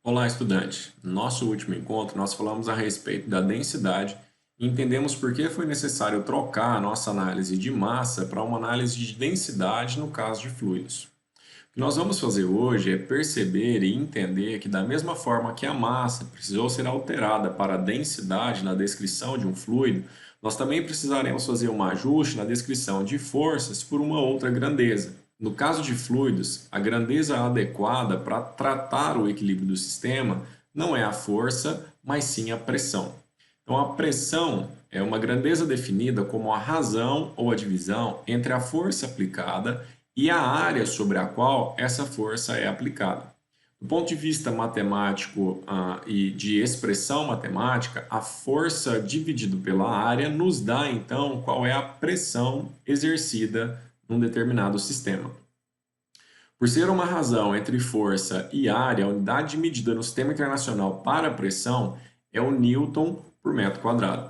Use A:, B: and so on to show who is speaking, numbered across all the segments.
A: Olá, estudante. No nosso último encontro, nós falamos a respeito da densidade e entendemos por que foi necessário trocar a nossa análise de massa para uma análise de densidade no caso de fluidos. O que nós vamos fazer hoje é perceber e entender que, da mesma forma que a massa precisou ser alterada para a densidade na descrição de um fluido, nós também precisaremos fazer um ajuste na descrição de forças por uma outra grandeza. No caso de fluidos, a grandeza adequada para tratar o equilíbrio do sistema não é a força, mas sim a pressão. Então, a pressão é uma grandeza definida como a razão ou a divisão entre a força aplicada e a área sobre a qual essa força é aplicada. Do ponto de vista matemático e de expressão matemática, a força dividido pela área nos dá, então, qual é a pressão exercida num determinado sistema. Por ser uma razão entre força e área, a unidade de medida no sistema internacional para a pressão é o Newton por metro quadrado.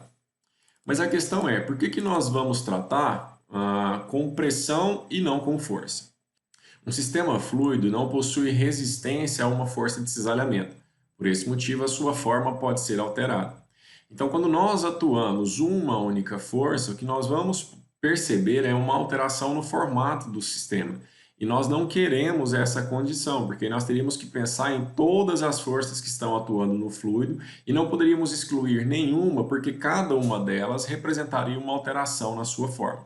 A: Mas a questão é, por que nós vamos tratar com pressão e não com força? Um sistema fluido não possui resistência a uma força de cisalhamento. Por esse motivo, a sua forma pode ser alterada. Então, quando nós atuamos uma única força, o que nós vamos perceber é uma alteração no formato do sistema. E nós não queremos essa condição, porque nós teríamos que pensar em todas as forças que estão atuando no fluido e não poderíamos excluir nenhuma, porque cada uma delas representaria uma alteração na sua forma.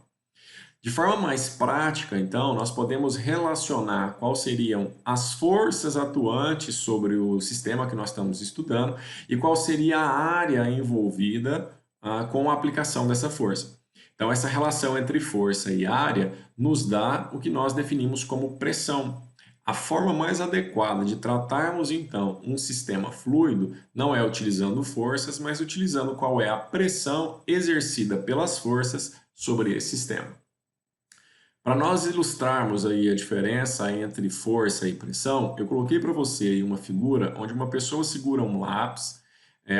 A: De forma mais prática, então, nós podemos relacionar quais seriam as forças atuantes sobre o sistema que nós estamos estudando e qual seria a área envolvida com a aplicação dessa força. Então, essa relação entre força e área nos dá o que nós definimos como pressão. A forma mais adequada de tratarmos, então, um sistema fluido não é utilizando forças, mas utilizando qual é a pressão exercida pelas forças sobre esse sistema. Para nós ilustrarmos aí a diferença entre força e pressão, eu coloquei para você aí uma figura onde uma pessoa segura um lápis,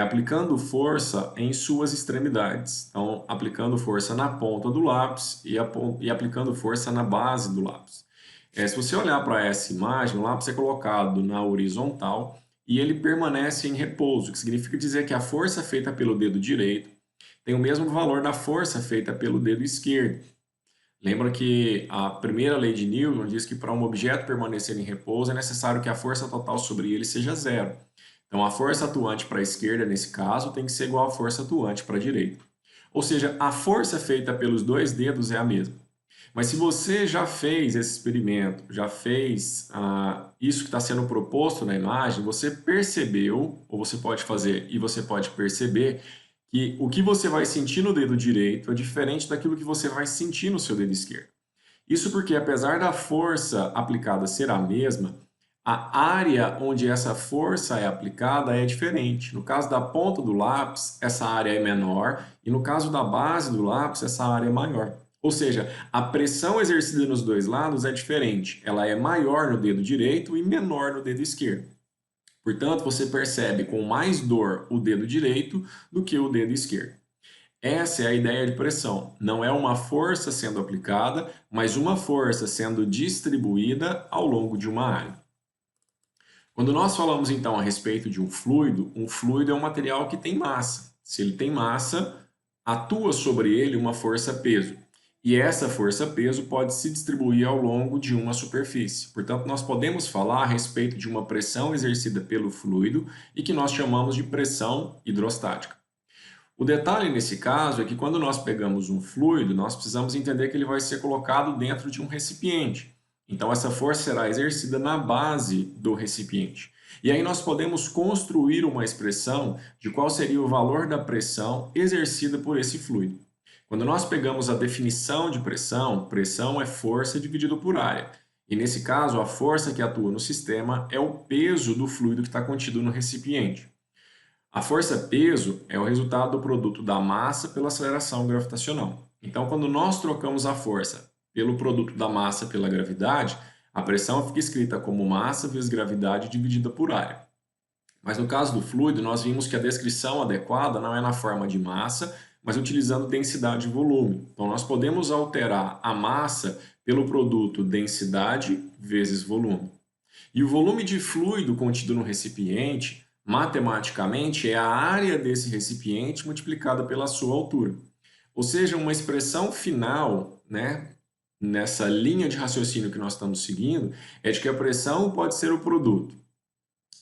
A: aplicando força em suas extremidades. Então, aplicando força na ponta do lápis e aplicando força na base do lápis. Se você olhar para essa imagem, o lápis é colocado na horizontal e ele permanece em repouso, o que significa dizer que a força feita pelo dedo direito tem o mesmo valor da força feita pelo dedo esquerdo. Lembra que a primeira lei de Newton diz que para um objeto permanecer em repouso é necessário que a força total sobre ele seja zero. Então, a força atuante para a esquerda, nesse caso, tem que ser igual à força atuante para a direita. Ou seja, a força feita pelos dois dedos é a mesma. Mas se você já fez esse experimento, já fez isso que está sendo proposto na imagem, você percebeu, ou você pode fazer e você pode perceber, que o que você vai sentir no dedo direito é diferente daquilo que você vai sentir no seu dedo esquerdo. Isso porque, apesar da força aplicada ser a mesma, a área onde essa força é aplicada é diferente. No caso da ponta do lápis, essa área é menor, e no caso da base do lápis, essa área é maior. Ou seja, a pressão exercida nos dois lados é diferente. Ela é maior no dedo direito e menor no dedo esquerdo. Portanto, você percebe com mais dor o dedo direito do que o dedo esquerdo. Essa é a ideia de pressão. Não é uma força sendo aplicada, mas uma força sendo distribuída ao longo de uma área. Quando nós falamos então a respeito de um fluido é um material que tem massa. Se ele tem massa, atua sobre ele uma força-peso. E essa força-peso pode se distribuir ao longo de uma superfície. Portanto, nós podemos falar a respeito de uma pressão exercida pelo fluido e que nós chamamos de pressão hidrostática. O detalhe nesse caso é que quando nós pegamos um fluido, nós precisamos entender que ele vai ser colocado dentro de um recipiente. Então, essa força será exercida na base do recipiente. E aí nós podemos construir uma expressão de qual seria o valor da pressão exercida por esse fluido. Quando nós pegamos a definição de pressão, pressão é força dividido por área. E nesse caso, a força que atua no sistema é o peso do fluido que está contido no recipiente. A força-peso é o resultado do produto da massa pela aceleração gravitacional. Então, quando nós trocamos a força pelo produto da massa pela gravidade, a pressão fica escrita como massa vezes gravidade dividida por área. Mas no caso do fluido, nós vimos que a descrição adequada não é na forma de massa, mas utilizando densidade e volume. Então, nós podemos alterar a massa pelo produto densidade vezes volume. E o volume de fluido contido no recipiente, matematicamente, é a área desse recipiente multiplicada pela sua altura. Ou seja, uma expressão final, né, nessa linha de raciocínio que nós estamos seguindo, é de que a pressão pode ser o produto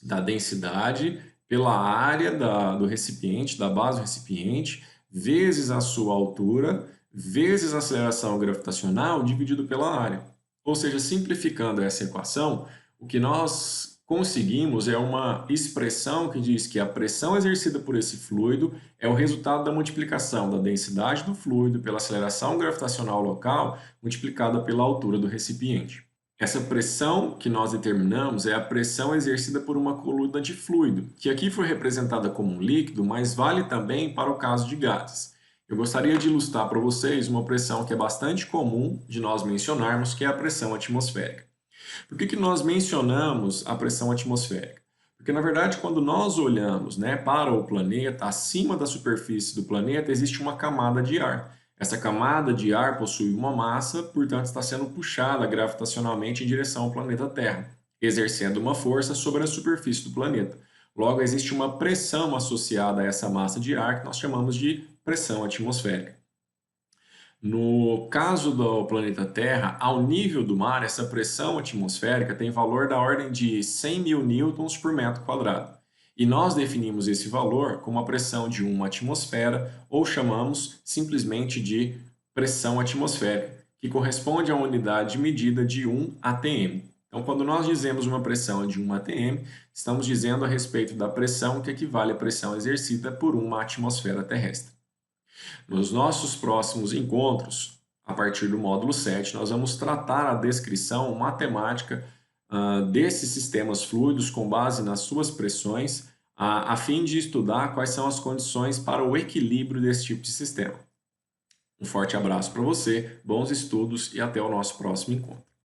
A: da densidade pela área do recipiente, da base do recipiente, vezes a sua altura, vezes a aceleração gravitacional dividido pela área. Ou seja, simplificando essa equação, o que nós conseguimos é uma expressão que diz que a pressão exercida por esse fluido é o resultado da multiplicação da densidade do fluido pela aceleração gravitacional local multiplicada pela altura do recipiente. Essa pressão que nós determinamos é a pressão exercida por uma coluna de fluido, que aqui foi representada como um líquido, mas vale também para o caso de gases. Eu gostaria de ilustrar para vocês uma pressão que é bastante comum de nós mencionarmos, que é a pressão atmosférica. Por que nós mencionamos a pressão atmosférica? Porque, na verdade, quando nós olhamos, né, para o planeta, acima da superfície do planeta existe uma camada de ar. Essa camada de ar possui uma massa, portanto, está sendo puxada gravitacionalmente em direção ao planeta Terra, exercendo uma força sobre a superfície do planeta. Logo, existe uma pressão associada a essa massa de ar que nós chamamos de pressão atmosférica. No caso do planeta Terra, ao nível do mar, essa pressão atmosférica tem valor da ordem de 100 mil newtons por metro quadrado. E nós definimos esse valor como a pressão de uma atmosfera, ou chamamos simplesmente de pressão atmosférica, que corresponde a uma unidade de medida de 1 atm. Então, quando nós dizemos uma pressão de 1 atm, estamos dizendo a respeito da pressão que equivale à pressão exercida por uma atmosfera terrestre. Nos nossos próximos encontros, a partir do módulo 7, nós vamos tratar a descrição matemática desses sistemas fluidos com base nas suas pressões, a fim de estudar quais são as condições para o equilíbrio desse tipo de sistema. Um forte abraço para você, bons estudos e até o nosso próximo encontro.